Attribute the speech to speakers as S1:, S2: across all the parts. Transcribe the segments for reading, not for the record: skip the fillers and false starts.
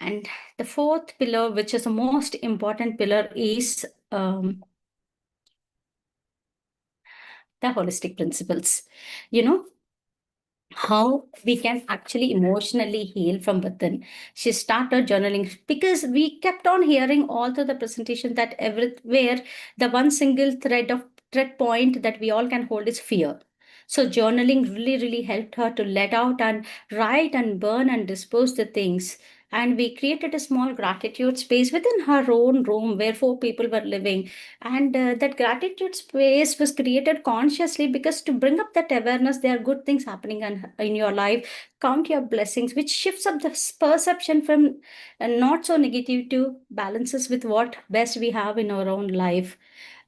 S1: And the fourth pillar, which is the most important pillar, is the holistic principles. You know, how we can actually emotionally heal from within. She started journaling because we kept on hearing all through the presentation that everywhere the one single thread point that we all can hold is fear. So journaling really, really helped her to let out and write and burn and dispose the things. And we created a small gratitude space within her own room where four people were living. And that gratitude space was created consciously because to bring up that awareness, there are good things happening in your life. Count your blessings, which shifts up the perception from not so negative to balances with what best we have in our own life.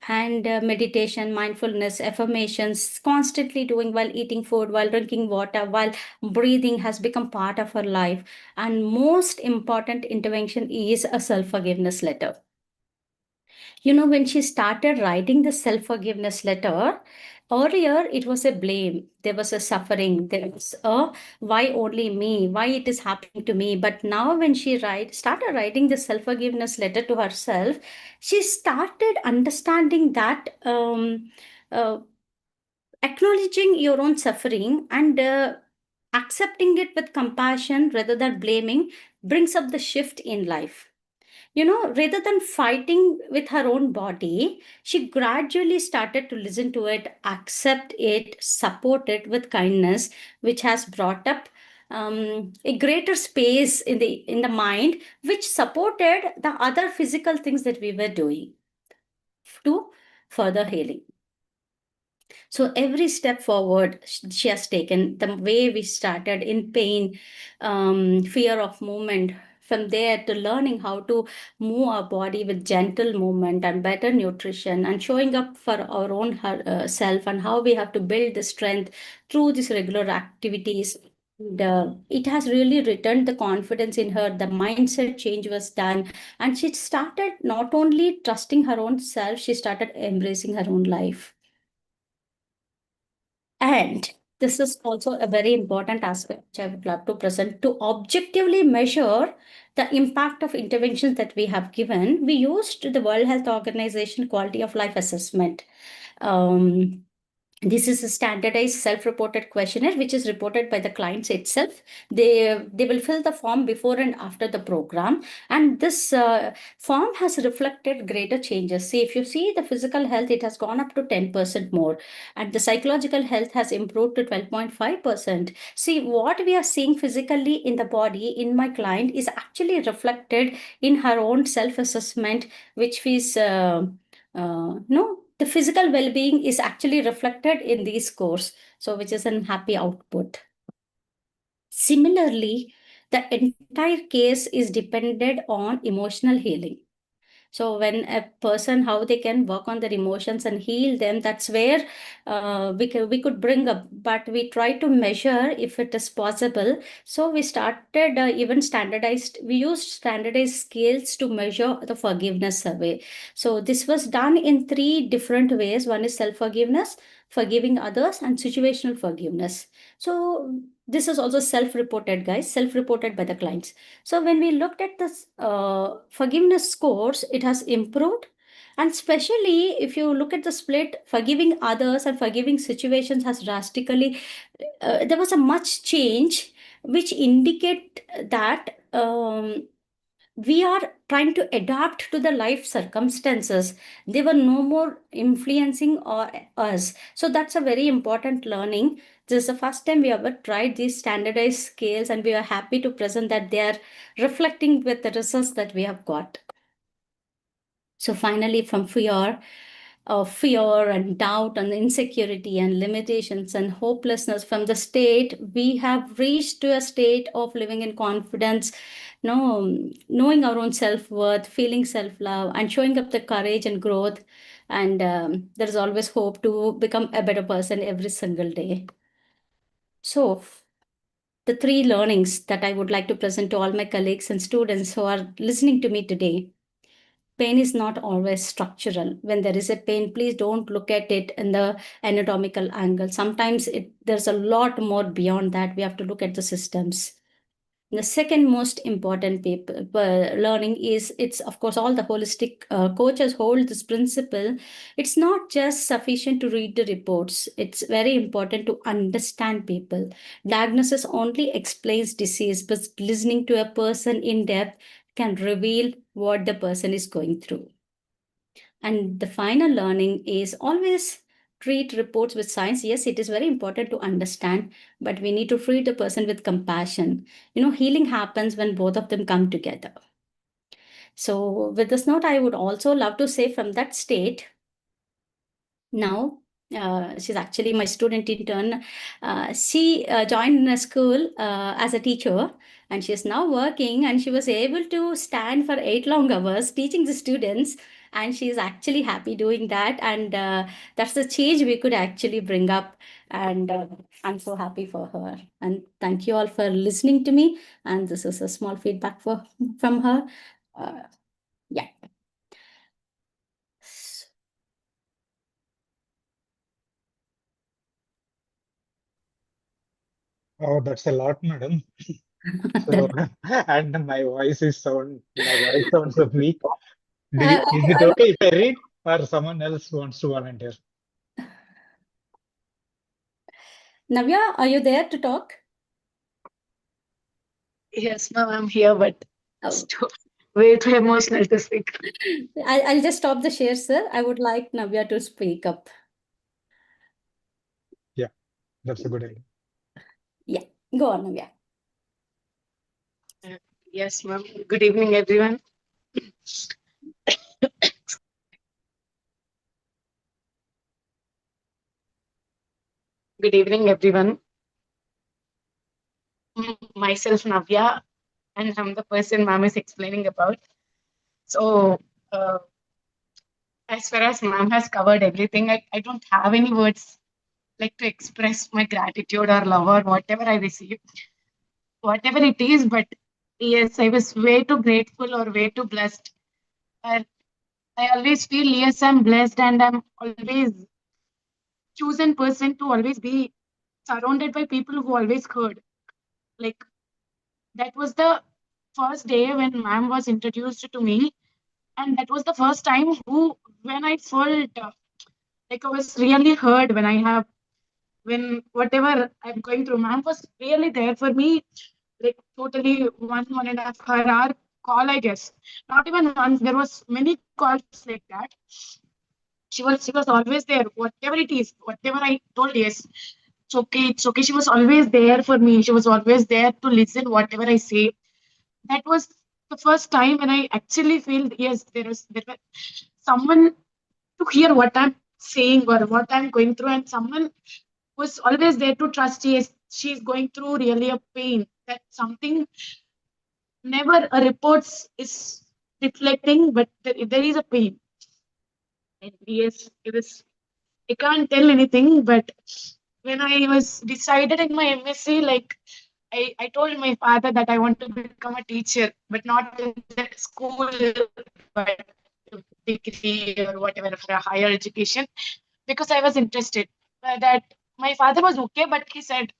S1: And meditation, mindfulness, affirmations, constantly doing while eating food, while drinking water, while breathing has become part of her life. And most important intervention is a self forgiveness letter. When she started writing the self forgiveness letter, earlier it was a blame, there was a suffering, there was a why only me, why it is happening to me. But now, when she started writing the self forgiveness letter to herself, she started understanding that uh, acknowledging your own suffering and accepting it with compassion rather than blaming brings up the shift in life. Rather than fighting with her own body, she gradually started to listen to it, accept it, support it with kindness, which has brought up a greater space in the mind, which supported the other physical things that we were doing to further healing. So every step forward she has taken, the way we started in pain, fear of movement, from there to learning how to move our body with gentle movement and better nutrition and showing up for our own self, and how we have to build the strength through these regular activities. And, it has really returned the confidence in her. The mindset change was done, and she started not only trusting her own self, she started embracing her own life. And this is also a very important aspect which I would love to present. To objectively measure the impact of interventions that we have given, we used the World Health Organization Quality of Life Assessment. Um, this is a standardized self-reported questionnaire which is reported by the clients itself. They will fill the form before and after the program, and this form has reflected greater changes. See, if you see the physical health, it has gone up to 10% more, and the psychological health has improved to 12.5%. See, what we are seeing physically in the body in my client is actually reflected in her own self-assessment, which is no, the physical well-being is actually reflected in these scores, so which is an happy output. Similarly, the entire case is dependent on emotional healing. So when a person, how they can work on their emotions and heal them, that's where we could bring up. But we try to measure if it is possible. So we started even standardized. We used standardized scales to measure the forgiveness survey. So this was done in 3 different ways. One is self forgiveness, forgiving others, and situational forgiveness. So this is also self-reported, guys, self-reported by the clients. So when we looked at this forgiveness scores, it has improved. And especially if you look at the split, forgiving others and forgiving situations has drastically, there was a much change, which indicate that we are trying to adapt to the life circumstances. They were no more influencing us. So that's a very important learning. This is the first time we ever tried these standardized scales, and we are happy to present that they are reflecting with the results that we have got. So finally, from fear and doubt and insecurity and limitations and hopelessness, from the state, we have reached to a state of living in confidence, knowing our own self-worth, feeling self-love, and showing up the courage and growth. And there is always hope to become a better person every single day. So the 3 learnings that I would like to present to all my colleagues and students who are listening to me today. Pain is not always structural. When there is a pain, please don't look at it in the anatomical angle. Sometimes there's a lot more beyond that. We have to look at the systems. The second most important learning is, it's of course all the holistic coaches hold this principle. It's not just sufficient to read the reports. It's very important to understand people. Diagnosis only explains disease, but listening to a person in depth can reveal what the person is going through. And the final learning is always treat reports with science. Yes, it is very important to understand, but we need to treat the person with compassion. Healing happens when both of them come together. So, with this note, I would also love to say from that state, now, she's actually my student intern. She joined in a school as a teacher, and she is now working, and she was able to stand for 8 long hours teaching the students, and she is actually happy doing that. And that's the change we could actually bring up. And I'm so happy for her. And thank you all for listening to me. And this is a small feedback from her. Uh, yeah.
S2: Oh, that's a lot, madam. So, and my voice sounds so weak. Is it
S1: I'm
S2: okay if I read, or someone else wants to volunteer?
S1: Navya, are you there to talk?
S3: Yes, ma'am, I'm here, but it's
S1: Oh,
S3: way too emotional to speak.
S1: I'll just stop the share, sir. I would like Navya to speak up.
S2: Yeah, that's a good idea.
S1: Yeah, go on, Navya.
S3: Uh, Yes, ma'am. Good evening, everyone. Good evening, everyone. Myself, Navya, and I'm the person ma'am is explaining about. So, uh, as far as ma'am has covered everything, I don't have any words like to express my gratitude or love or whatever I receive, whatever it is. But yes, I was way too grateful or way too blessed. I, I always feel yes, I'm blessed, and I'm always chosen person to always be surrounded by people who always heard. Like that was the first day when ma'am was introduced to me, and that was the first time who when I felt like I was really heard when I have when whatever I'm going through, ma'am was really there for me. Like totally 1.5 hour call, I guess. Not even once. There was many calls like that. She was always there. Whatever it is, whatever I told, yes, it's okay. She was always there for me. She was always there to listen whatever I say. That was the first time when I actually feel yes, there was someone to hear what I'm saying or what I'm going through, and someone was always there to trust. Yes, she's going through really a pain. That something never a reports is reflecting, but there is a pain. And yes, it was. I can't tell anything, but when I was decided in my MSc, like I told my father that I want to become a teacher, but not in the school, but degree or whatever for a higher education, because I was interested. That my father was okay, but he said,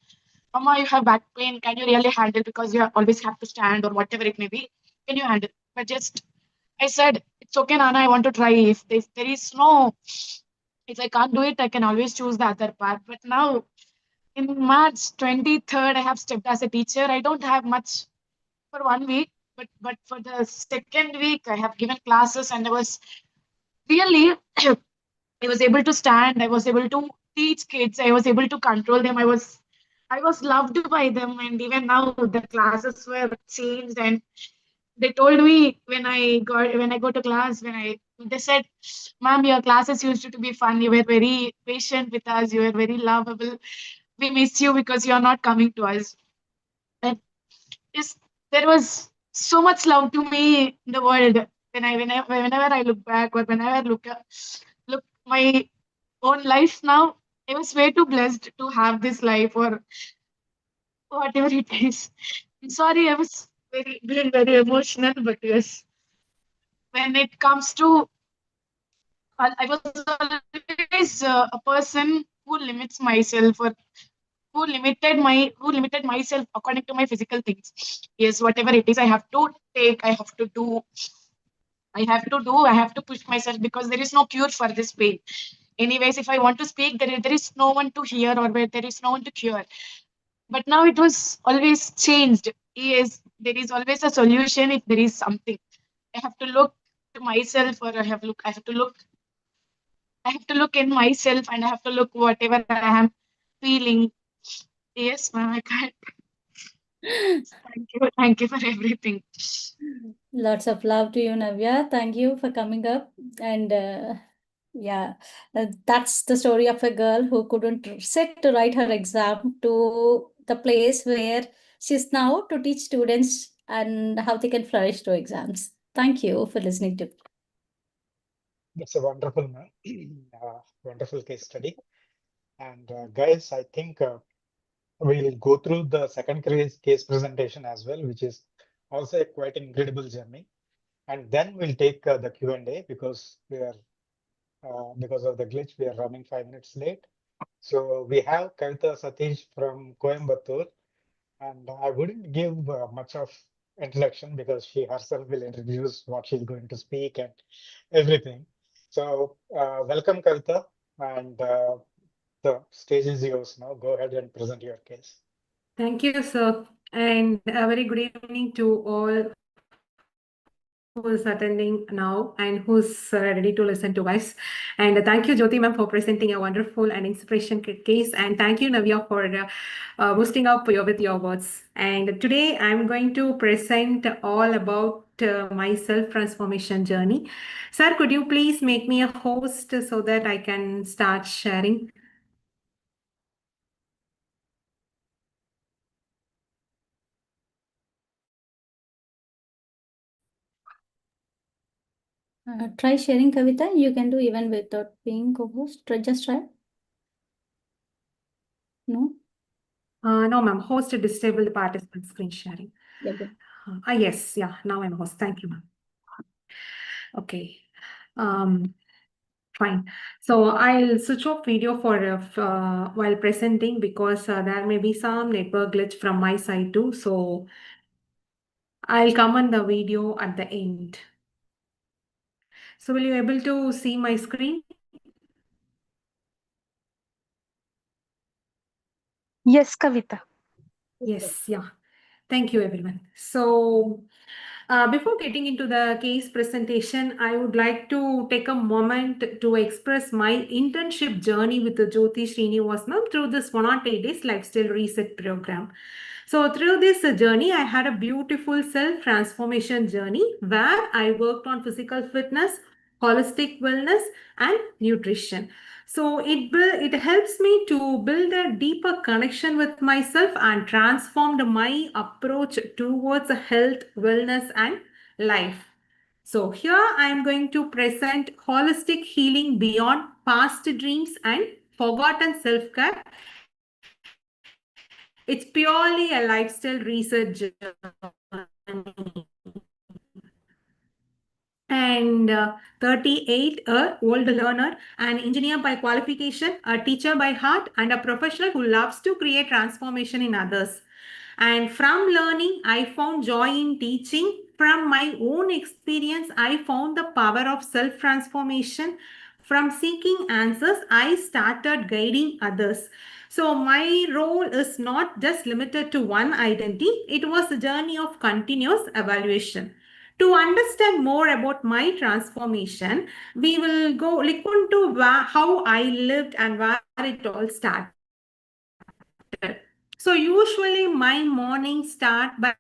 S3: "Mama, you have back pain. Can you really handle? Because you always have to stand or whatever it may be. Can you handle?" But just I said, "It's okay, Nana. I want to try. If there is no, if I can't do it, I can always choose the other path." But now in March 23rd, I have stepped as a teacher. I don't have much for 1 week, but for the second week, I have given classes, and I was really, I was able to stand. I was able to teach kids. I was able to control them. I was loved by them, and even now the classes were changed. And they told me when I go to class, they said, "Ma'am, your classes used to be fun. You were very patient with us. You were very lovable. We miss you because you are not coming to us." And is there was so much love to me in the world. Whenever I look back or whenever I look my own life now, I was way too blessed to have this life or whatever it is. I'm sorry, I was being very emotional, but yes, when it comes to, I was always a person who limits myself or who limited myself according to my physical things. Yes, whatever it is, I have to take, I have to do, I have to push myself because there is no cure for this pain. Anyways, if I want to speak, there is no one to hear or where there is no one to cure. But now it was always changed. Yes, there is always a solution if there is something. I have to look to myself, or I have to look in myself, and I have to look whatever I am feeling. Yes, ma'am, I can't. Thank you for everything.
S1: Lots of love to you, Navya. Thank you for coming up. And yeah, that's the story of a girl who couldn't sit to write her exam to the place where she's now to teach students and how they can flourish to exams. Thank you for listening to.
S2: That's a wonderful, wonderful case study. And guys, I think we'll go through the second case presentation as well, which is also a quite incredible journey. And then we'll take the Q&A because because of the glitch, we are running 5 minutes late. So we have Kavita Satish from Coimbatore, and I wouldn't give much of introduction because she herself will introduce what she's going to speak and everything. So welcome, Kavita, and the stage is yours now. Go ahead and present your case.
S4: Thank you, sir. And a very good evening to all who is attending now and who's ready to listen to us. And thank you, Jyoti ma'am, for presenting a wonderful and inspiration case. And thank you, Navya, for boosting up with your words. And today I'm going to present all about my self-transformation journey. Sir, could you please make me a host so that I can start sharing?
S1: Try sharing, Kavita. You can do even without being co-host. Just try. No?
S4: No, ma'am. Host disabled participant screen sharing.
S1: Yeah, good.
S4: Yes, yeah. Now I'm a host. Thank you, ma'am. Okay. Um, Fine. So I'll switch off video for while presenting because there may be some network glitch from my side too. So I'll come on the video at the end. So will you able to see my screen?
S3: Yes, Kavita.
S4: Yes, yeah. Thank you, everyone. So before getting into the case presentation, I would like to take a moment to express my internship journey with the Jyoti Srinivasan through this 108 Days Lifestyle Reset program. So through this journey, I had a beautiful self-transformation journey where I worked on physical fitness, holistic wellness, and nutrition. So it helps me to build a deeper connection with myself and transformed my approach towards health, wellness, and life. So here I am going to present holistic healing beyond past dreams and forgotten self-care. It's purely a lifestyle research journey. And 38, a old learner, an engineer by qualification, a teacher by heart, and a professional who loves to create transformation in others. And from learning, I found joy in teaching. From my own experience, I found the power of self-transformation. From seeking answers, I started guiding others. So my role is not just limited to one identity. It was a journey of continuous evaluation. To understand more about my transformation, we will go look into how I lived and where it all started. So usually my mornings start by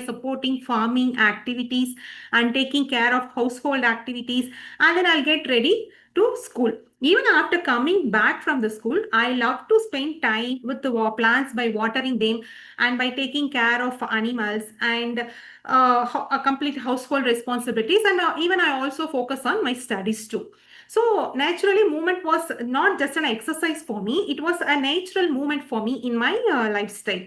S4: supporting farming activities and taking care of household activities, and then I'll get ready to school. Even after coming back from the school, I love to spend time with the plants by watering them and by taking care of animals and complete household responsibilities. And even I also focus on my studies too. So naturally, movement was not just an exercise for me, it was a natural movement for me in my lifestyle.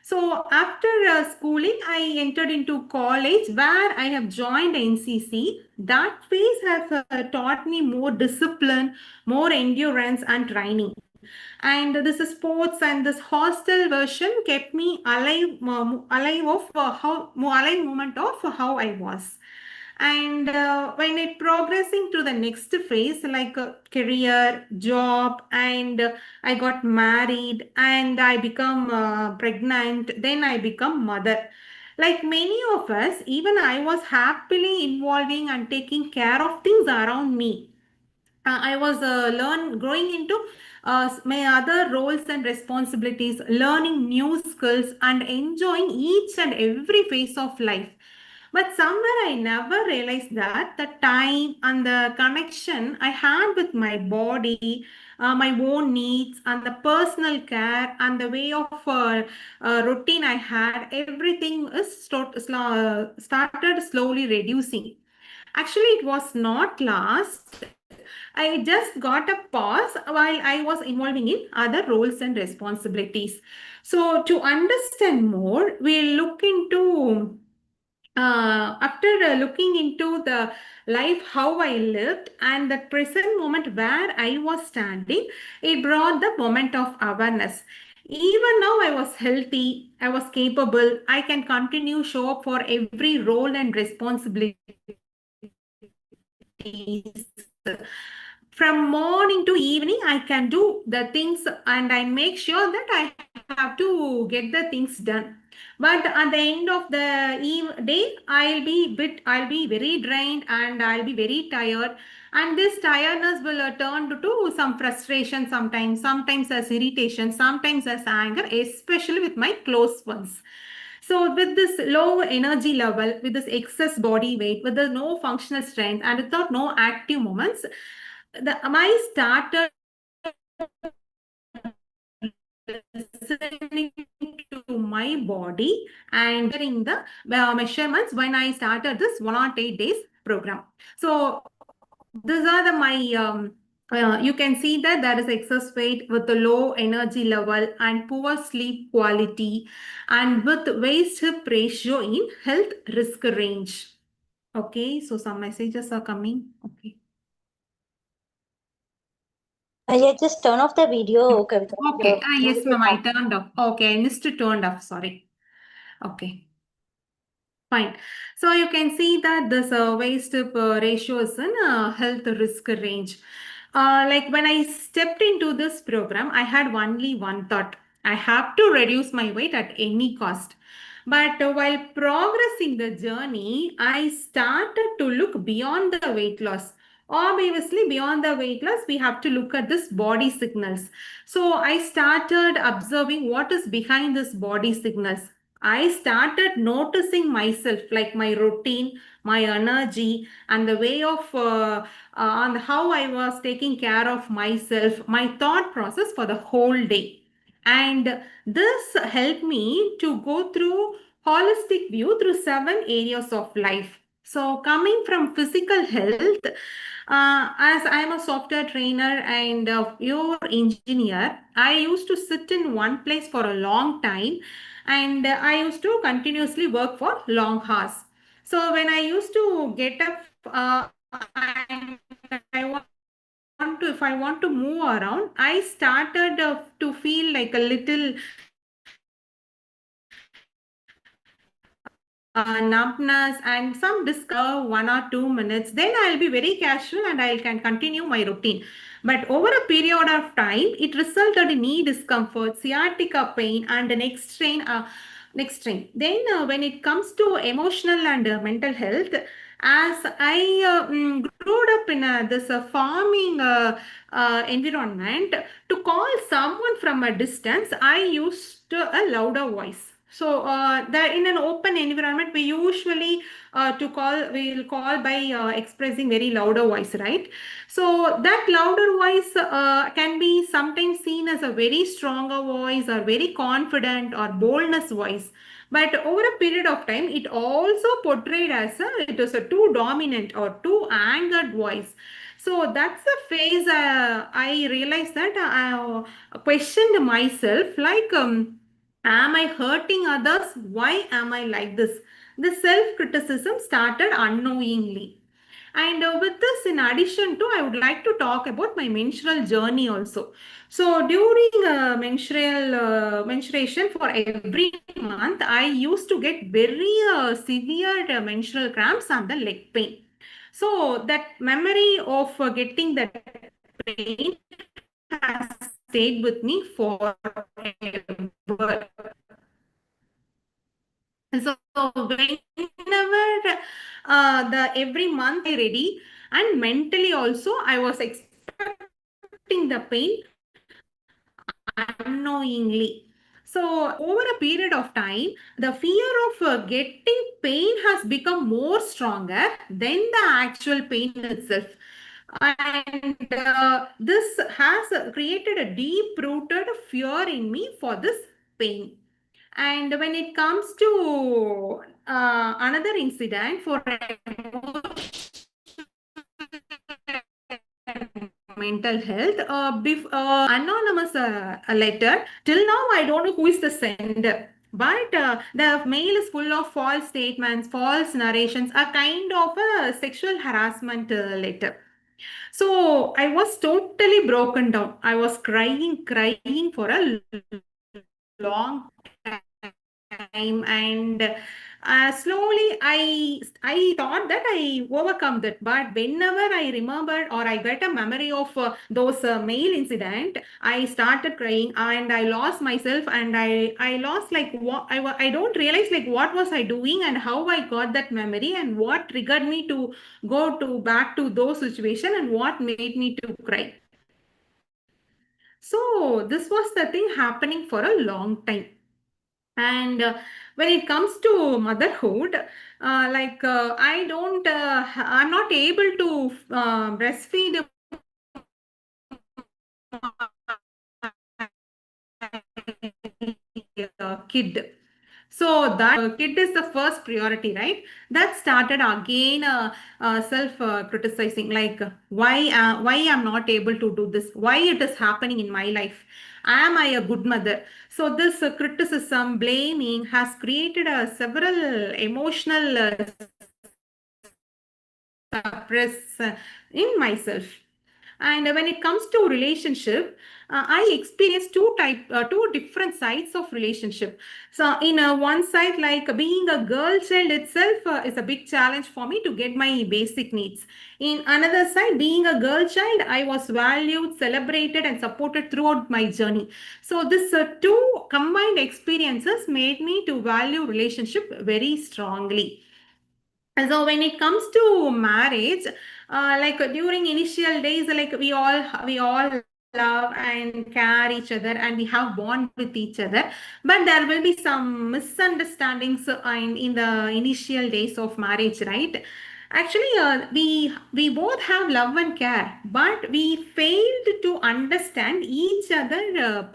S4: So after schooling, I entered into college where I have joined NCC. That phase has taught me more discipline, more endurance and training. And this sports and this hostel version kept me alive, alive of alive moment of how I was. And when it progressing to the next phase, like career, job, and I got married, and I become pregnant, then I become mother. Like many of us, even I was happily involving and taking care of things around me. I was growing into my other roles and responsibilities, learning new skills and enjoying each and every phase of life. But somewhere I never realized that the time and the connection I had with my body, my own needs, and the personal care and the way of routine I had, everything is started slowly reducing. Actually, it was not last. I just got a pause while I was involving in other roles and responsibilities. So, to understand more, we'll look into after looking into the life how I lived and the present moment where I was standing, it brought the moment of awareness. Even now I was healthy, I was capable, I can continue show up for every role and responsibility from morning to evening I can do the things and I make sure that I have to get the things done. But at the end of the day I'll be very drained and I'll be very tired, and this tiredness will turn to some frustration, sometimes as irritation, sometimes as anger, especially with my close ones. So with this low energy level, with this excess body weight, with the no functional strength, and without no active movements, my started listening to my body and measuring the measurements when I started this 108 days program. So these are the my you can see that there is excess weight with the low energy level and poor sleep quality and with waist hip ratio in health risk range. Okay, so some messages are coming. Okay.
S5: Yeah, just turn off the video, Kavita.
S4: Okay.
S5: Your
S4: Yes,
S5: voice is
S4: ma'am. I
S5: not.
S4: turned off. Okay, I missed it turned off. Sorry. Okay. Fine. So you can see that this waist ratio is in health risk range. Like when I stepped into this program, I had only one thought. I have to reduce my weight at any cost. But while progressing the journey, I started to look beyond the weight loss. Obviously, beyond the weight loss, we have to look at this body signals. So I started observing what is behind this body signals. I started noticing myself, like my routine, my energy, and the way of on how I was taking care of myself, my thought process for the whole day. And this helped me to go through holistic view through 7 areas of life. So coming from physical health, as I am a software trainer and a pure engineer, I used to sit in one place for a long time, and I used to continuously work for long hours. So when I used to get up and if I want to move around, I started to feel like a little numbness and some discomfort 1 or 2 minutes, then I'll be very casual and I can continue my routine. But over a period of time, it resulted in knee discomfort, sciatica pain, and the next strain. Then, when it comes to emotional and mental health, as I grew up in this farming environment, to call someone from a distance, I used a louder voice. So that in an open environment, we usually we will call by expressing very louder voice, right? So that louder voice can be sometimes seen as a very stronger voice or very confident or boldness voice. But over a period of time, it also portrayed as it is a too dominant or too angered voice. So that's the phase I realized that I questioned myself like, am I hurting others? Why am I like this? The self criticism started unknowingly. And with this, in addition to, I would like to talk about my menstrual journey also. So during menstruation for every month, I used to get very severe menstrual cramps and the leg pain. So that memory of getting that pain has stayed with me forever. So whenever the every month I ready, and mentally also I was expecting the pain unknowingly. So over a period of time, the fear of getting pain has become more stronger than the actual pain itself. And this has created a deep-rooted fear in me for this pain. And when it comes to another incident for mental health, anonymous letter. Till now, I don't know who is the sender. But the mail is full of false statements, false narrations, a kind of a sexual harassment letter. So I was totally broken down. I was crying for a long time, and slowly I thought that I overcome that. But whenever I remembered or I get a memory of those mail incident, I started crying and I lost myself, and I lost like what I don't realize like what was I doing and how I got that memory and what triggered me to go to back to those situation and what made me to cry. So this was the thing happening for a long time. And when it comes to motherhood, I'm not able to breastfeed kid. So that kid is the first priority, right? That started again self criticizing, like why I'm not able to do this, why it is happening in my life, am I a good mother? So this criticism, blaming has created several emotional suppress in myself. And when it comes to relationship, I experienced two different sides of relationship. So in one side, like being a girl child itself is a big challenge for me to get my basic needs. In another side, being a girl child, I was valued, celebrated, and supported throughout my journey. So this two combined experiences made me to value relationship very strongly. And so when it comes to marriage, like during initial days, like we all love and care each other and we have bond with each other. But there will be some misunderstandings in the initial days of marriage, right? Actually, we both have love and care, but we failed to understand each other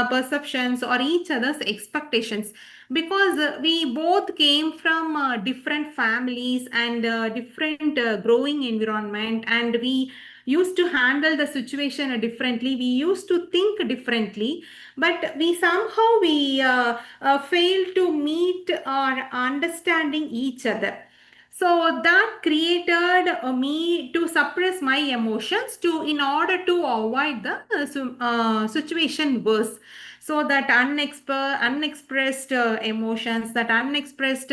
S4: perceptions or each other's expectations, because we both came from different families and different growing environment, and we used to handle the situation differently, we used to think differently, but we somehow failed to meet or understanding each other. So that created me to suppress my emotions to in order to avoid the situation worse. So that unexpressed emotions, that unexpressed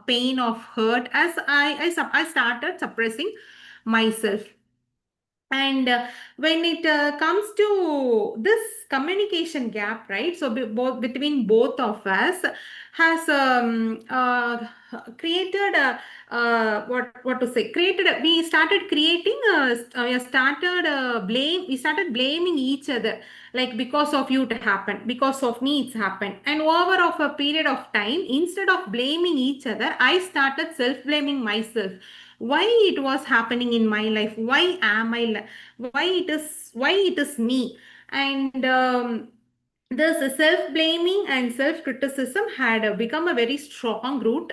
S4: pain of hurt, as I started suppressing myself. And when it comes to this communication gap, right? So both between both of us has created a what to say? Created. We started creating. We started blaming each other. Like because of you it happened, because of me it's happened, and over of a period of time, instead of blaming each other, I started self blaming myself. Why it was happening in my life, why it is me. And this self blaming and self criticism had become a very strong root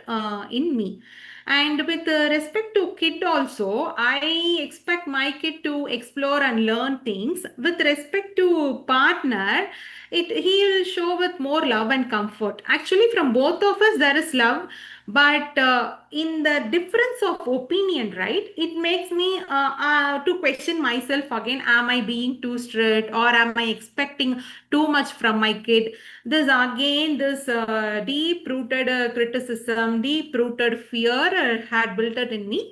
S4: in me. And with respect to kid also, I expect my kid to explore and learn things. With respect to partner, he will show with more love and comfort. Actually, from both of us, there is love, but in the difference of opinion, right, it makes me to question myself again. Am I being too strict, or am I expecting too much from my kid? This again, this deep rooted criticism, deep rooted fear had built it in me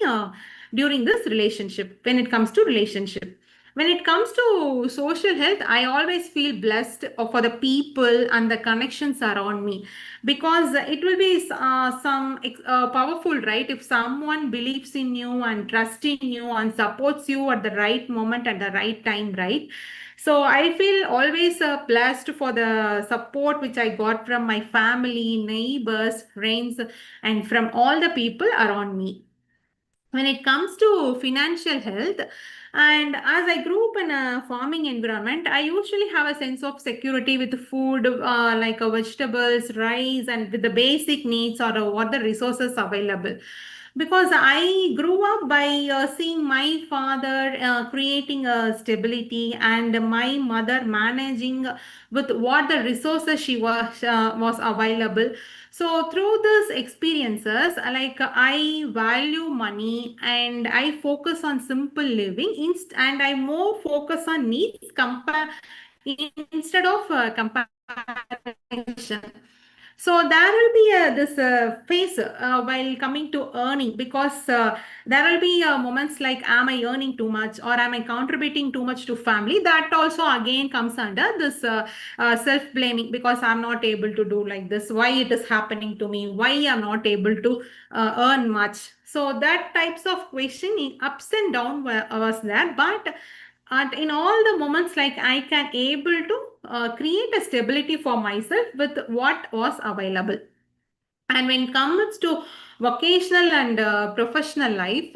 S4: during this relationship. When it comes to relationship, when it comes to social health, I always feel blessed for the people and the connections around me, because it will be some powerful, right, if someone believes in you and trusts in you and supports you at the right moment at the right time, right? So I feel always blessed for the support which I got from my family, neighbors, friends, and from all the people around me. When it comes to financial health, and as I grew up in a farming environment, I usually have a sense of security with food, like vegetables, rice, and with the basic needs, or what the resources available, because I grew up by seeing my father creating a stability, and my mother managing with what the resources she was available. So through these experiences, like I value money, and I focus on simple living, and I more focus on needs instead of comparison. So there will be this phase while coming to earning, because there will be moments like, am I earning too much, or am I contributing too much to family? That also again comes under this self-blaming, because I'm not able to do like this. Why it is happening to me? Why I'm not able to earn much? So that types of questioning, ups and down was there, but in all the moments, like I can able to create a stability for myself with what was available. And when it comes to vocational and professional life,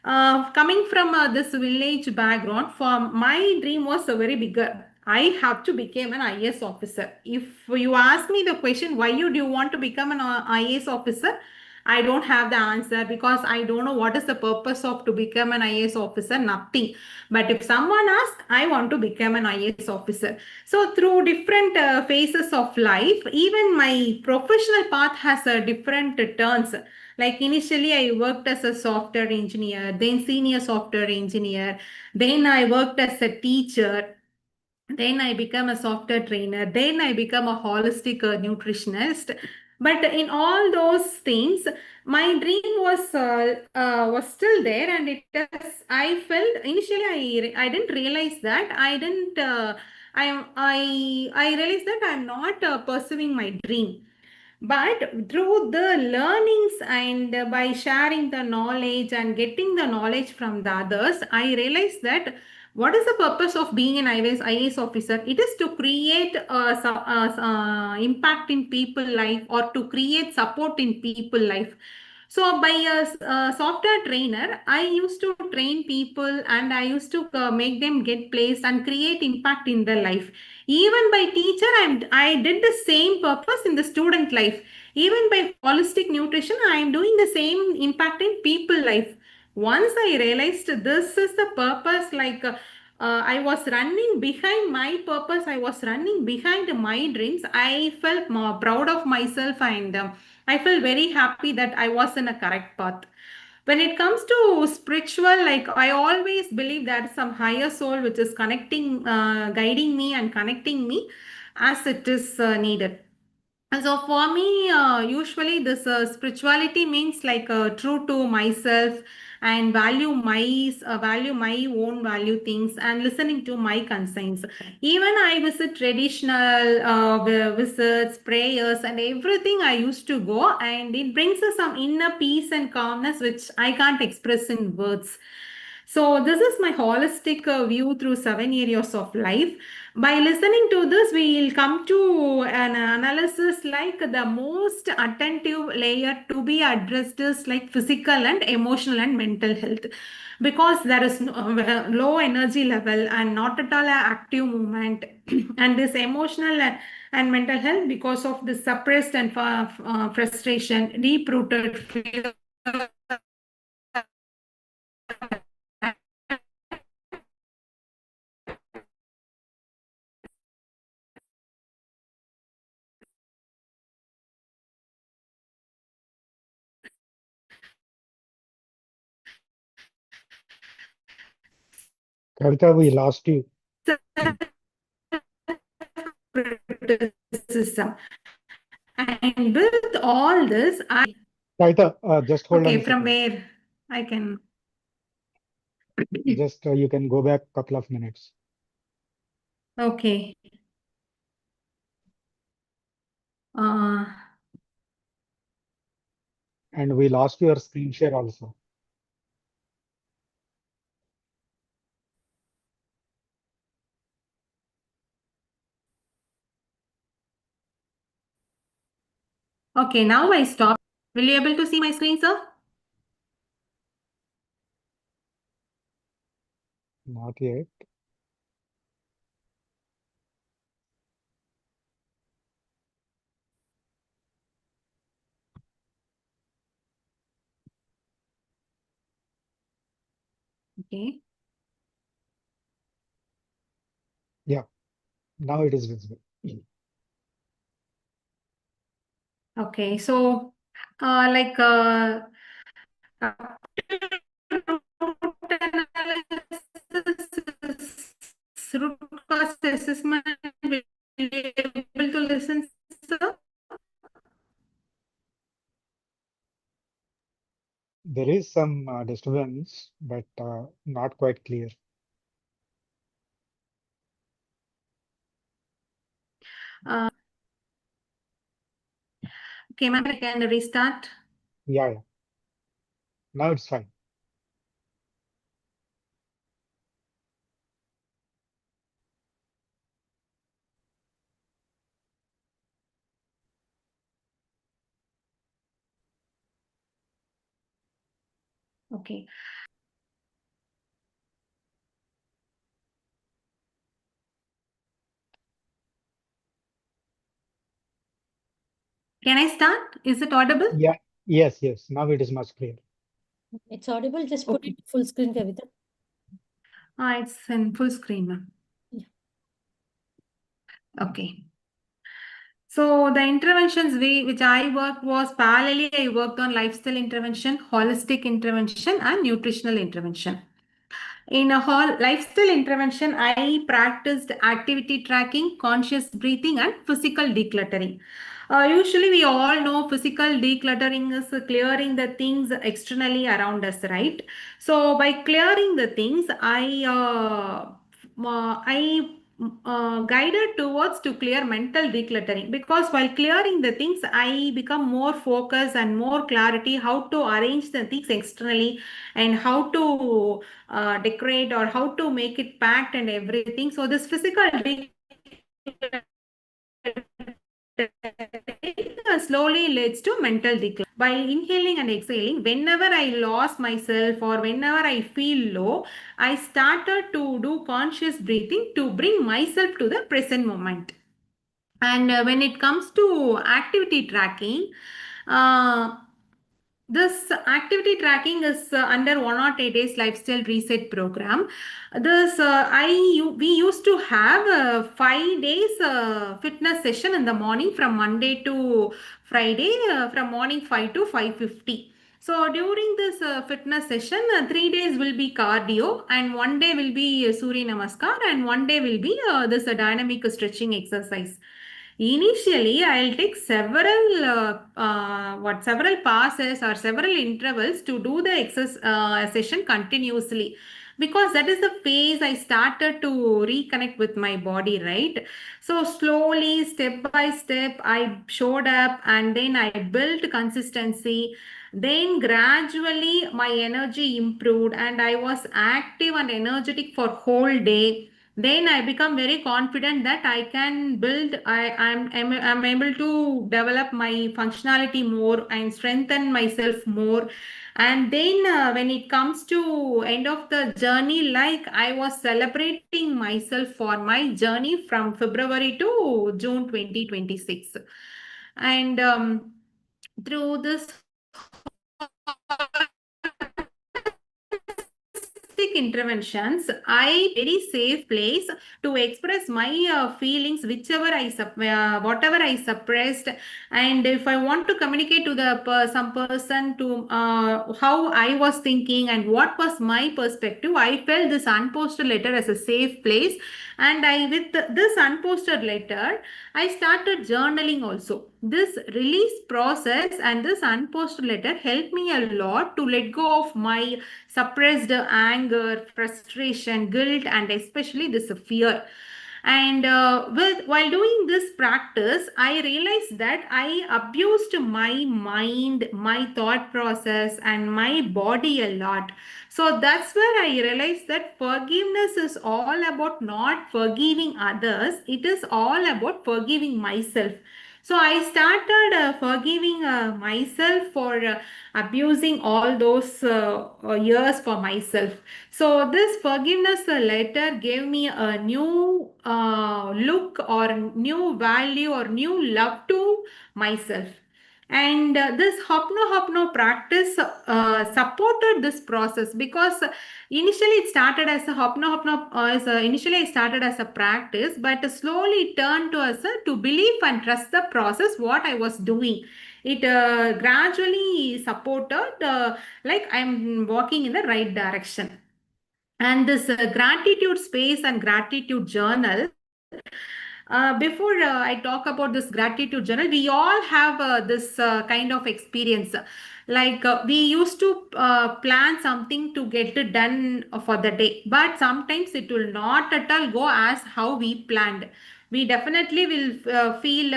S4: coming from this village background, for my dream was very bigger. I have to become an IAS officer. If you ask me the question, why do you want to become an IAS officer? I don't have the answer, because I don't know what is the purpose of to become an IAS officer. Nothing. But if someone asks, I want to become an IAS officer. So through different phases of life, even my professional path has different turns. Like initially, I worked as a software engineer, then senior software engineer, then I worked as a teacher, then I become a software trainer, then I become a holistic nutritionist. But in all those things, my dream was still there, and it is. I felt initially I didn't realize that I realized that I'm not pursuing my dream. But through the learnings, and by sharing the knowledge and getting the knowledge from the others, I realized that what is the purpose of being an IAS officer? It is to create impact in people life, or to create support in people life. So by a software trainer, I used to train people, and I used to make them get placed and create impact in their life. Even by teacher, I did the same purpose in the student life. Even by holistic nutrition, I am doing the same impact in people life. Once I realized this is the purpose, like I was running behind my purpose, I was running behind my dreams. I felt more proud of myself, and I felt very happy that I was in a correct path. When it comes to spiritual, like I always believe that some higher soul which is connecting, guiding me and connecting me as it is needed. And so for me, usually this spirituality means like true to myself, and value my own value things, and listening to my concerns. Even I visit traditional visits, prayers, and everything. I used to go, and it brings us some inner peace and calmness which I can't express in words. So this is my holistic view through 7 areas of life. By listening to this, we will come to an analysis, like the most attentive layer to be addressed is like physical and emotional and mental health, because there is no, low energy level and not at all a active movement, and this emotional and mental health because of the suppressed and frustration, deep rooted fear
S2: Kavita, we lost you.
S4: criticism. And with all this,
S2: Kavita, just hold on
S4: okay,
S2: a
S4: from
S2: second.
S4: where I can.
S2: Just you can go back a couple of minutes.
S4: Okay.
S2: And we lost your screen share also.
S4: Okay, now I stop. Will you able to see my screen, sir?
S2: Not yet.
S4: Okay.
S2: Yeah, now it is visible.
S4: Okay, so like root analysis, root cause assessment, will you able to listen, sir?
S2: There is some disturbance, but not quite clear.
S4: Okay, ma'am, I can restart.
S2: Yeah. Now it's fine.
S4: Okay. Can I start? Is it audible?
S2: Yeah. Yes. Now it is much clear.
S1: It's audible. Just put it full screen, Kavita.
S4: It's in full screen, ma'am.
S1: Yeah.
S4: Okay. So the interventions which I worked was parallelly I worked on lifestyle intervention, holistic intervention, and nutritional intervention. In a whole lifestyle intervention, I practiced activity tracking, conscious breathing, and physical decluttering. Usually, we all know physical decluttering is clearing the things externally around us, right? So, by clearing the things, I guided towards to clear mental decluttering, because while clearing the things, I become more focused and more clarity how to arrange the things externally and how to decorate or how to make it packed and everything. So this physical slowly leads to mental decline. By inhaling and exhaling, whenever I lost myself or whenever I feel low, I started to do conscious breathing to bring myself to the present moment. And when it comes to activity tracking, uh, this activity tracking is under 108 days lifestyle reset program. This we used to have a 5 days fitness session in the morning from Monday to Friday, from morning 5 to 5:50. So during this fitness session, 3 days will be cardio, and one day will be Surya Namaskar, and one day will be this dynamic stretching exercise. Initially, I'll take several passes or several intervals to do the session continuously, because that is the phase I started to reconnect with my body, right? So slowly, step by step, I showed up and then I built consistency. Then gradually my energy improved and I was active and energetic for whole day. Then I become very confident that I can build, I'm able to develop my functionality more and strengthen myself more. And then when it comes to end of the journey, like I was celebrating myself for my journey from February to June 2026. And through this holistic interventions, I very safe place to express my feelings, whatever I suppressed, and if I want to communicate to some person to how I was thinking and what was my perspective, I felt this unposted letter as a safe place, and I with this unposted letter I started journaling also. This release process and this unposted letter helped me a lot to let go of my suppressed anger, frustration, guilt, and especially this fear. And while doing this practice, I realized that I abused my mind, my thought process, and my body a lot. So that's where I realized that forgiveness is all about not forgiving others, it is all about forgiving myself. So I started forgiving myself for abusing all those years for myself. So this forgiveness letter gave me a new look or new value or new love to myself. And this hopno practice supported this process, because initially it started as a initially I started as a practice, but slowly it turned to as a to believe and trust the process what I was doing. It gradually supported like I'm walking in the right direction. And this gratitude space and gratitude journal, before I talk about this gratitude journal, we all have this kind of experience. Like we used to plan something to get it done for the day, but sometimes it will not at all go as how we planned. We definitely will feel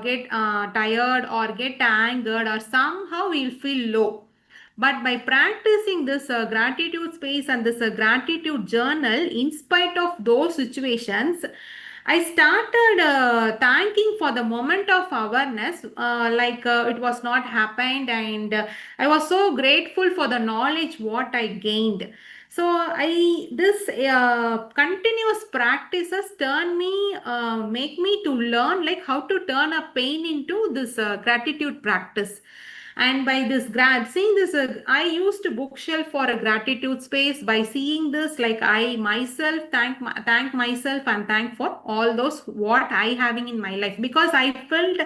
S4: get tired or get angered, or somehow we'll feel low. But by practicing this gratitude space and this gratitude journal, in spite of those situations, I started thanking for the moment of awareness, like it was not happened, and I was so grateful for the knowledge what I gained. So I this continuous practices make me to learn like how to turn a pain into this gratitude practice. And by this seeing this I used bookshelf for a gratitude space. By seeing this, like I myself thank myself and thank for all those what I having in my life, because I felt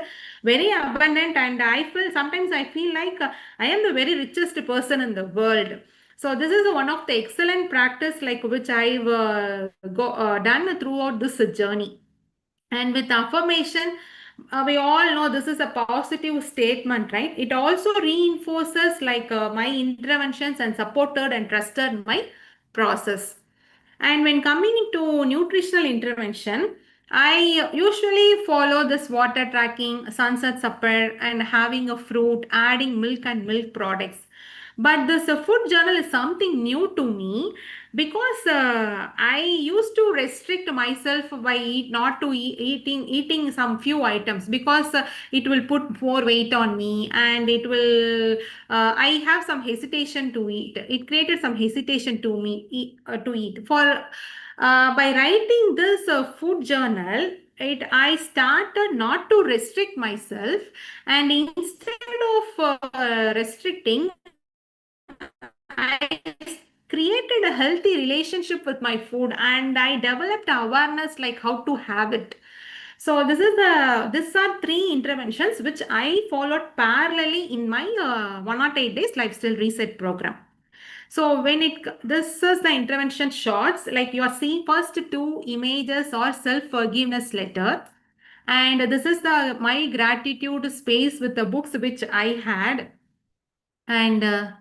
S4: very abundant, and I feel sometimes I feel like I am the very richest person in the world. So this is one of the excellent practice like which I've done throughout this journey. And with affirmation, we all know this is a positive statement, right? It also reinforces like my interventions and supported and trusted my process. And when coming to nutritional intervention, I usually follow this water tracking, sunset supper, and having a fruit, adding milk and milk products. But this food journal is something new to me, because I used to restrict myself by not to eating some few items, because it will put more weight on me, and it will I have some hesitation to eat. It created some hesitation to me to eat. For by writing this food journal, it I started not to restrict myself, and instead of restricting, I created a healthy relationship with my food, and I developed awareness like how to have it. So these are three interventions which I followed parallelly in my 108 days lifestyle reset program. So this is the intervention shots, like you are seeing first two images or self-forgiveness letter. And this is the my gratitude space with the books which I had. And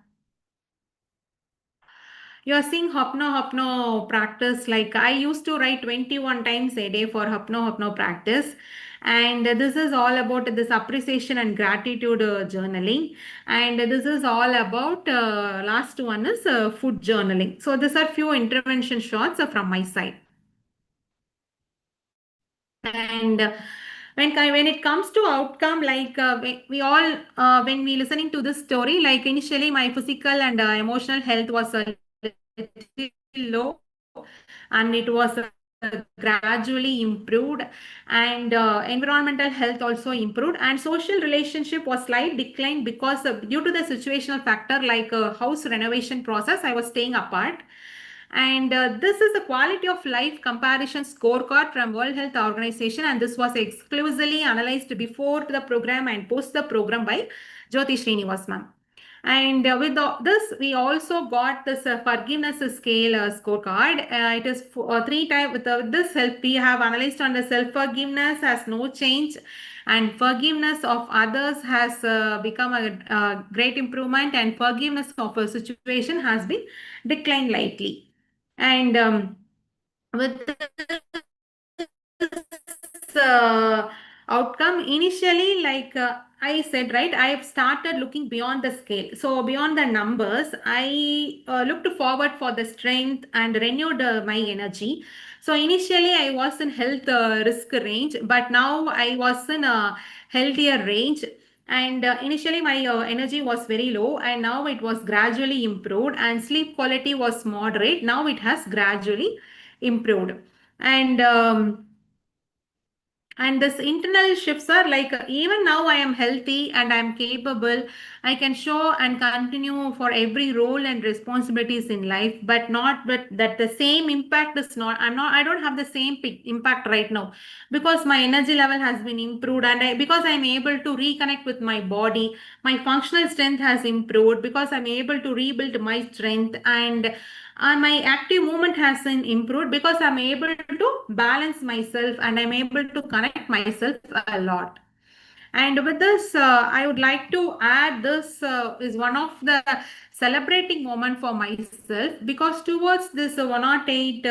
S4: you are seeing Hopno practice. Like I used to write 21 times a day for Hopno practice. And this is all about this appreciation and gratitude journaling. And this is all about last one is food journaling. So these are few intervention shots from my side. And when it comes to outcome, like we all when we listening to this story, like initially my physical and emotional health was a little low, and it was gradually improved, and environmental health also improved, and social relationship was slight decline, because due to the situational factor like house renovation process I was staying apart. And this is the quality of life comparison scorecard from World Health Organization, and this was exclusively analyzed before the program and post the program by Jyoti Srinivas ma'am. And with this, we also got this forgiveness scale scorecard. It is three type. With this help, we have analyzed on the self forgiveness has no change, and forgiveness of others has become a great improvement, and forgiveness of a situation has been declined lightly. And with this outcome, initially, like I said, right, I have started looking beyond the scale. So beyond the numbers, I looked forward for the strength and renewed my energy. So initially I was in health risk range, but now I was in a healthier range. And initially my energy was very low, and now it was gradually improved, and sleep quality was moderate. Now it has gradually improved. And this internal shifts are like even now I am healthy and I am capable. I can show and continue for every role and responsibilities in life, but not but that the same impact is not. I don't have the same impact right now, because my energy level has been improved, and because I'm able to reconnect with my body, my functional strength has improved because I'm able to rebuild my strength, and my active movement has been improved because I'm able to balance myself and I'm able to connect myself a lot. And with this, I would like to add this is one of the celebrating moment for myself, because towards this 108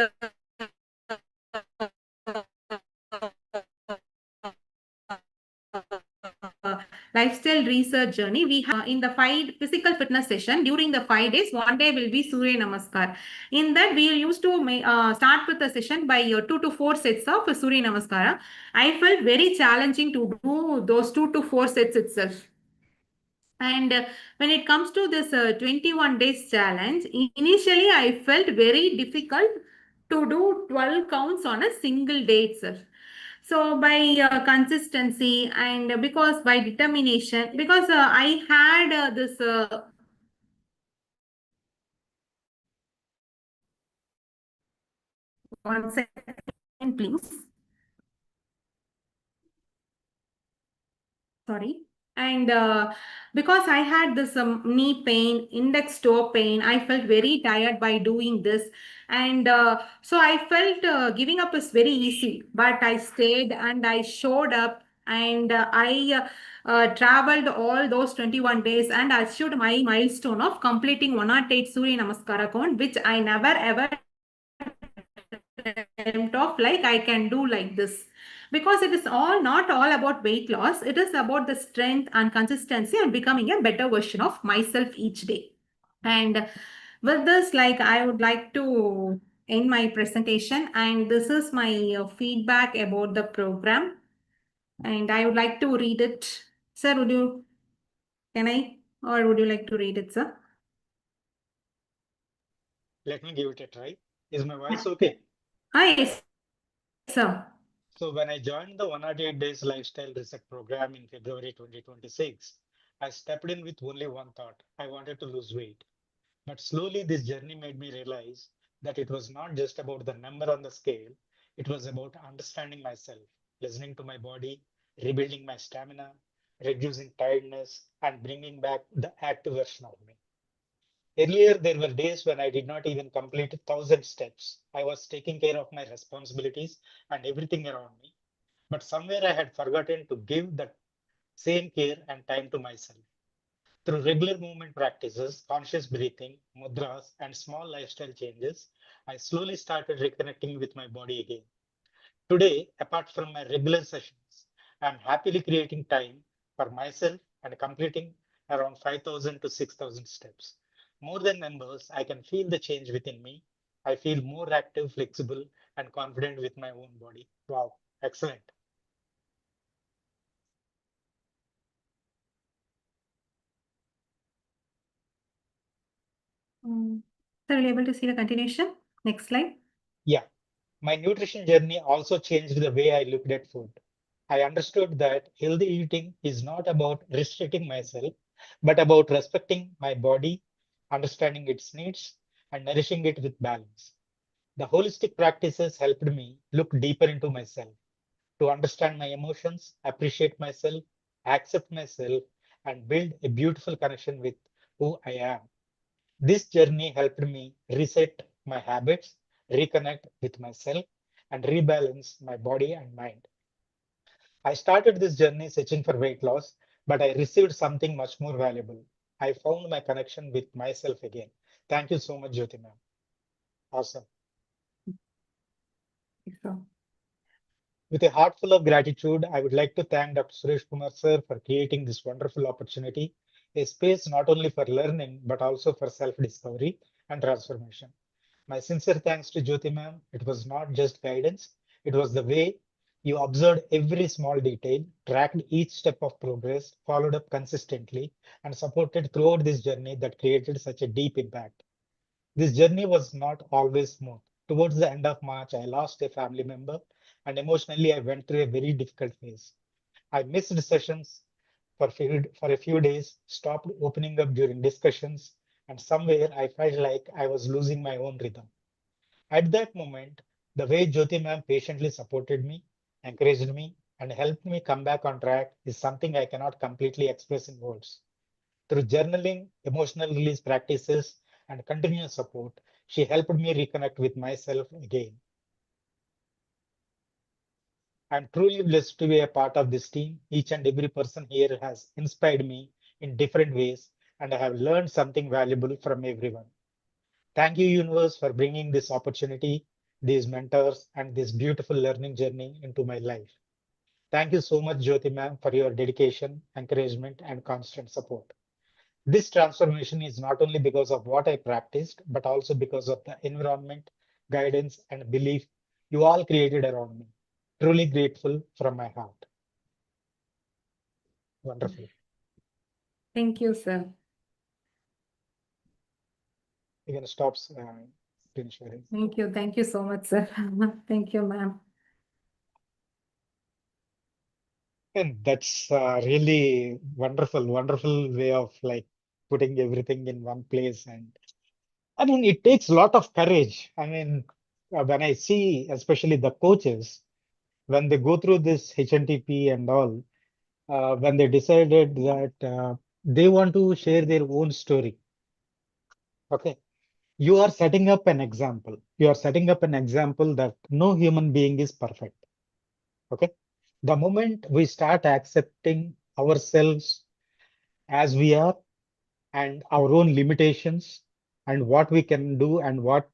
S4: lifestyle research journey, we have in the 5 physical fitness session during the 5 days, one day will be Surya Namaskar. In that, we used to start with the session by 2 to 4 sets of Surya Namaskara. I felt very challenging to do those 2 to 4 sets itself. And when it comes to this 21 days challenge, initially I felt very difficult to do 12 counts on a single day itself. So by consistency and because by determination, because I had this 1 second, please. Sorry. And because I had this knee pain, index toe pain, I felt very tired by doing this. And so I felt giving up is very easy, but I stayed and I showed up, and I traveled all those 21 days and achieved my milestone of completing 108 Surya Namaskar account, which I never ever dreamt of like I can do like this, because it is all not all about weight loss. It is about the strength and consistency and becoming a better version of myself each day. And with this, like I would like to end my presentation, and this is my feedback about the program, and I would like to read it. Sir, can I, or would you like to read it, sir?
S2: Let me give it a try. Is my voice okay?
S4: Yes, sir.
S2: So when I joined the 108 Days Lifestyle Reset Program in February 2026, I stepped in with only one thought. I wanted to lose weight. But slowly this journey made me realize that it was not just about the number on the scale. It was about understanding myself, listening to my body, rebuilding my stamina, reducing tiredness, and bringing back the active version of me. Earlier, there were days when I did not even complete 1,000 steps. I was taking care of my responsibilities and everything around me. But somewhere I had forgotten to give that same care and time to myself. Through regular movement practices, conscious breathing, mudras, and small lifestyle changes, I slowly started reconnecting with my body again. Today, apart from my regular sessions, I'm happily creating time for myself and completing around 5,000 to 6,000 steps. More than numbers, I can feel the change within me. I feel more active, flexible, and confident with my own body. Wow, excellent.
S4: Sir, are you able to see the continuation? Next slide.
S2: Yeah, my nutrition journey also changed the way I looked at food. I understood that healthy eating is not about restricting myself, but about respecting my body, understanding its needs, and nourishing it with balance. The holistic practices helped me look deeper into myself, to understand my emotions, appreciate myself, accept myself, and build a beautiful connection with who I am. This journey helped me reset my habits, reconnect with myself, and rebalance my body and mind. I started this journey searching for weight loss, but I received something much more valuable. I found my connection with myself again. Thank you so much, Jyoti ma'am. Awesome.
S4: So,
S2: With a heart full of gratitude, I would like to thank Dr. Suresh Kumar sir for creating this wonderful opportunity, a space not only for learning but also for self-discovery and transformation. My sincere thanks to Jyoti ma'am. It was not just guidance, it was the way you observed every small detail, tracked each step of progress, followed up consistently, and supported throughout this journey that created such a deep impact. This journey was not always smooth. Towards the end of March, I lost a family member, and emotionally, I went through a very difficult phase. I missed sessions for a few days, stopped opening up during discussions, and somewhere I felt like I was losing my own rhythm. At that moment, the way Jyoti ma'am patiently supported me, encouraged me, and helped me come back on track is something I cannot completely express in words. Through journaling, emotional release practices, and continuous support, she helped me reconnect with myself again. I'm truly blessed to be a part of this team. Each and every person here has inspired me in different ways, and I have learned something valuable from everyone. Thank you, universe, for bringing this opportunity, these mentors, and this beautiful learning journey into my life. Thank you so much, Jyoti ma'am, for your dedication, encouragement, and constant support. This transformation is not only because of what I practiced, but also because of the environment, guidance, and belief you all created around me. Truly grateful from my heart. Wonderful.
S4: thank you, sir.
S2: You can stop screen sharing.
S4: Thank you so much, sir. Thank you, ma'am.
S2: And that's really wonderful, wonderful way of like putting everything in one place. And I mean, it takes a lot of courage. I mean, when I see, especially the coaches, when they go through this HNTP and all, when they decided that they want to share their own story. Okay. You are setting up an example. You are setting up an example that no human being is perfect. Okay. The moment we start accepting ourselves as we are and our own limitations and what we can do and what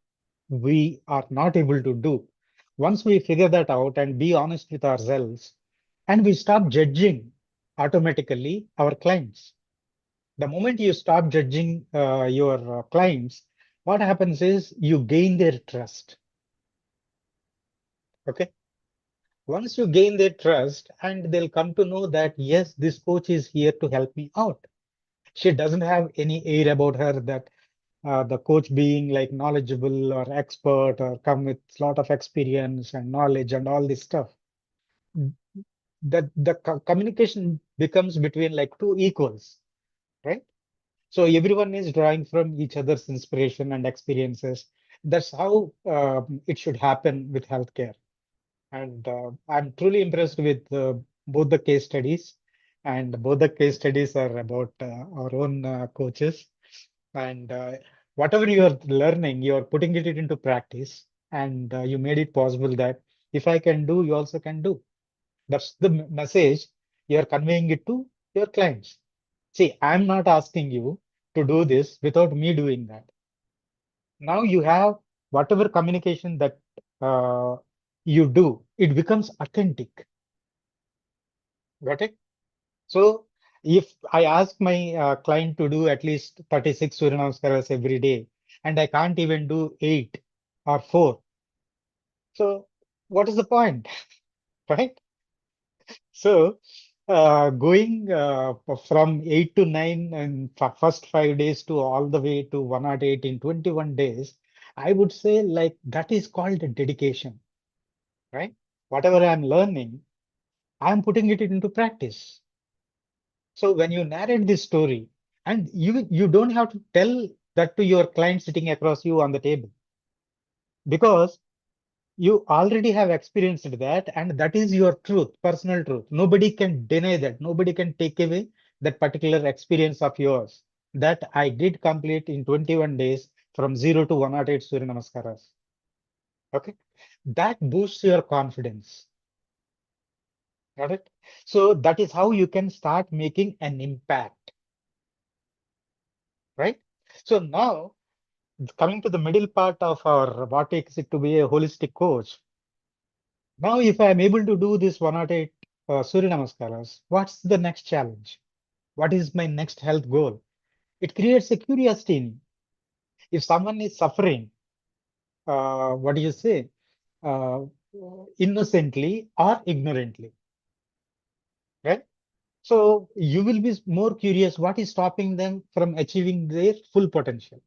S2: we are not able to do, once we figure that out and be honest with ourselves and we stop judging automatically our clients. The moment you stop judging your clients, what happens is you gain their trust. Okay. Once you gain their trust and they'll come to know that, yes, this coach is here to help me out. She doesn't have any air about her that the coach being like knowledgeable or expert or come with a lot of experience and knowledge and all this stuff. That the communication becomes between like two equals, right? So everyone is drawing from each other's inspiration and experiences. That's how it should happen with healthcare. And I'm truly impressed with both the case studies. And both the case studies are about our own coaches. And whatever you are learning, you are putting it into practice. And you made it possible that if I can do, you also can do. That's the message you are conveying it to your clients. See, I'm not asking you to do this without me doing that. Now you have whatever communication that uh, you do, it becomes authentic. Got it? So if I ask my client to do at least 36 Surya Namaskaras every day, and I can't even do 8 or 4, so what is the point, right? So going from 8 to 9 and first 5 days to all the way to 108 in 21 days, I would say like that is called dedication, right? Whatever I'm learning, I'm putting it into practice. So when you narrate this story, and you don't have to tell that to your client sitting across you on the table, because you already have experienced that, and that is your truth, personal truth. Nobody can deny that. Nobody can take away that particular experience of yours that I did complete in 21 days from 0 to 108 Surya Namaskaras. Okay. That boosts your confidence. Got it? So that is how you can start making an impact. Right? So now, coming to the middle part of our what takes it to be a holistic coach. Now, if I am able to do this 108 Surya Namaskaras, what's the next challenge? What is my next health goal? It creates a curiosity in you. If someone is suffering, what do you say? Uh, Innocently or ignorantly, right? So you will be more curious what is stopping them from achieving their full potential.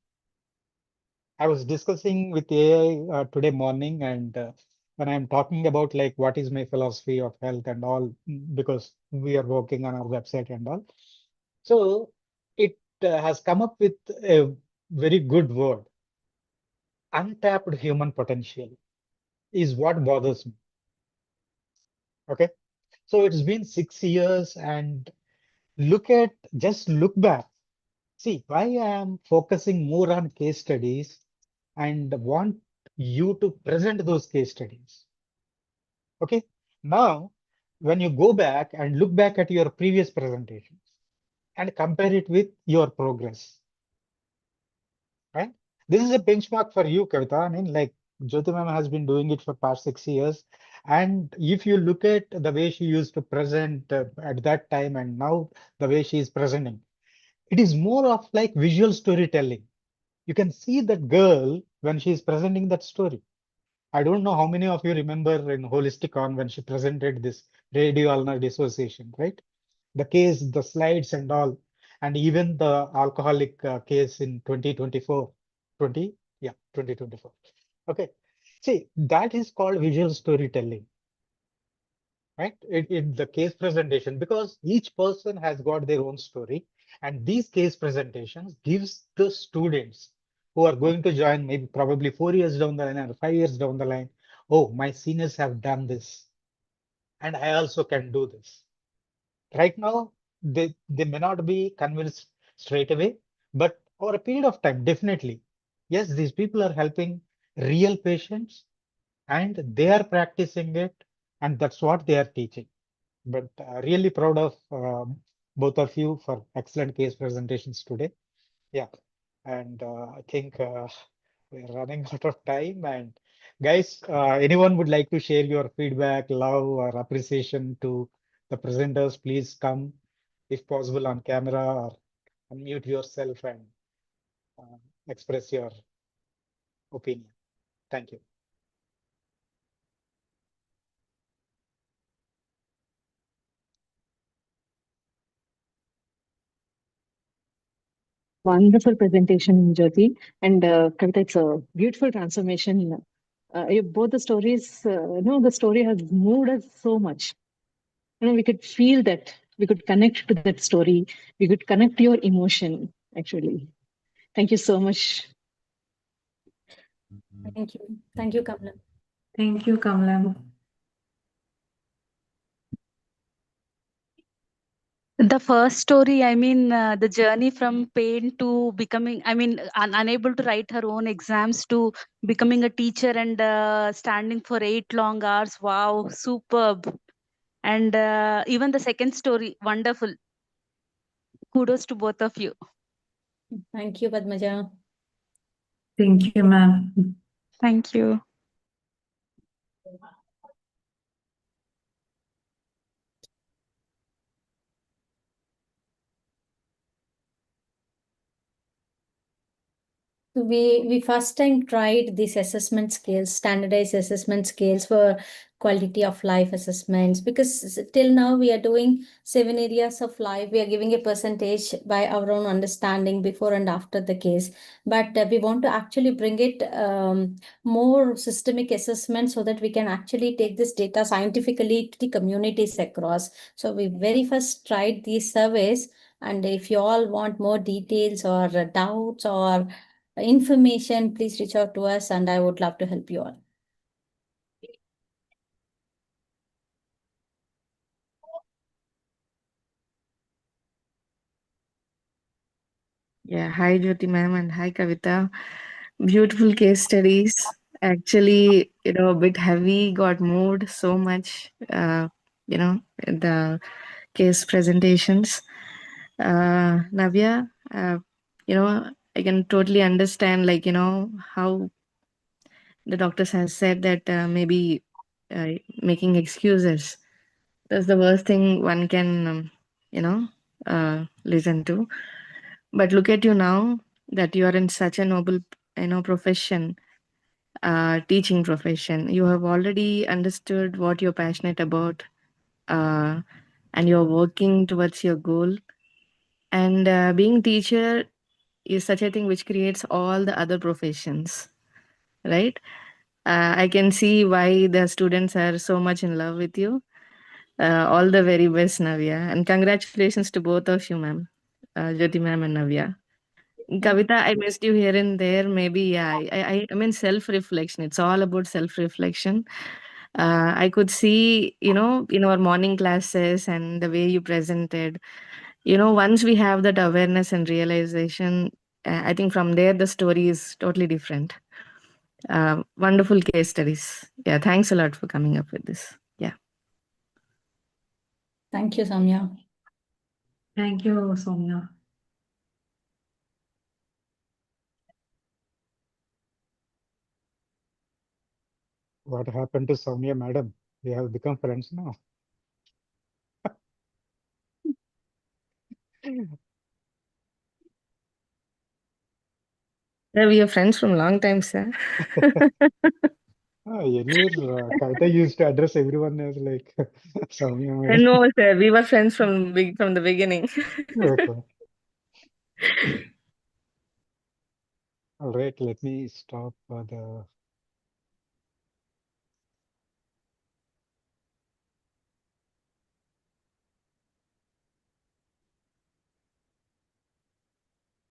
S2: I was discussing with AI today morning, and when I'm talking about like what is my philosophy of health and all, because we are working on our website and all. So it has come up with a very good word. Untapped human potential is what bothers me. Okay. So it's been 6 years, and just look back. See, why I am focusing more on case studies and want you to present those case studies. Okay. Now, when you go back and look back at your previous presentations and compare it with your progress, right? This is a benchmark for you, Kavita. I mean, like Jyoti ma'am has been doing it for past 6 years. And if you look at the way she used to present at that time and now the way she is presenting, it is more of like visual storytelling. You can see that girl when she is presenting that story. I don't know how many of you remember in Holistic On when she presented this radio ulnar dissociation, right? The case, the slides and all, and even the alcoholic case in 2024, 2024. Okay. See, that is called visual storytelling, right? The case presentation, because each person has got their own story, and these case presentations gives the students who are going to join maybe probably 4 years down the line or 5 years down the line, oh, my seniors have done this, and I also can do this. Right now, they may not be convinced straight away, but over a period of time, definitely, yes, these people are helping real patients and they are practicing it, and that's what they are teaching. But really proud of both of you for excellent case presentations today. Yeah, and I think we're running out of time. And guys, anyone would like to share your feedback, love, or appreciation to the presenters? Please come, if possible, on camera or unmute yourself and uh, express your opinion. Thank you.
S6: Wonderful presentation, Jyoti. And Kavita, it's a beautiful transformation. Both the stories, the story has moved us so much. We could feel that. We could connect to that story. We could connect to your emotion, actually. Thank you so much.
S1: Thank you. Thank you, Kamala.
S4: Thank you, Kamala.
S7: The first story, I mean, the journey from pain to becoming, I mean, unable to write her own exams to becoming a teacher and standing for 8 long hours. Wow, superb. And even the second story, wonderful. Kudos to both of you.
S1: Thank you, Padmaja.
S4: Thank you, ma'am.
S7: Thank you.
S1: We first time tried these assessment scales, standardized assessment scales for quality of life assessments, because till now we are doing 7 areas of life. We are giving a percentage by our own understanding before and after the case, but we want to actually bring it more systemic assessment so that we can actually take this data scientifically to the communities across. So we very first tried these surveys And if you all want more details or doubts or information, please reach out to us and I would love to help you all.
S8: Yeah, hi Jyoti ma'am and hi Kavita. Beautiful case studies. Actually, a bit heavy, got moved so much, the case presentations. Navya, I can totally understand, how the doctors have said that maybe making excuses. That's the worst thing one can, listen to. But look at you now that you are in such a noble, profession, teaching profession. You have already understood what you're passionate about, uh, and you're working towards your goal. And being teacher is such a thing which creates all the other professions, right? I can see why the students are so much in love with you. All the very best, Navya, and congratulations to both of you, ma'am, Jyoti ma'am and Navya. Kavita, I missed you here and there. Maybe, yeah. I mean, self-reflection. It's all about self-reflection. I could see, in our morning classes and the way you presented, once we have that awareness and realization, I think from there the story is totally different. Wonderful case studies. Yeah, thanks a lot for coming up with this. Yeah.
S1: Thank you, Samya.
S4: Thank you, Soumya.
S2: What happened to Soumya madam? We have become friends now.
S8: Yeah, we are friends from long time, sir.
S2: Earlier, Kavita used to address everyone as like Soumya
S8: I
S2: madam.
S8: know, sir. We were friends from the beginning.
S2: Okay. All right, let me stop the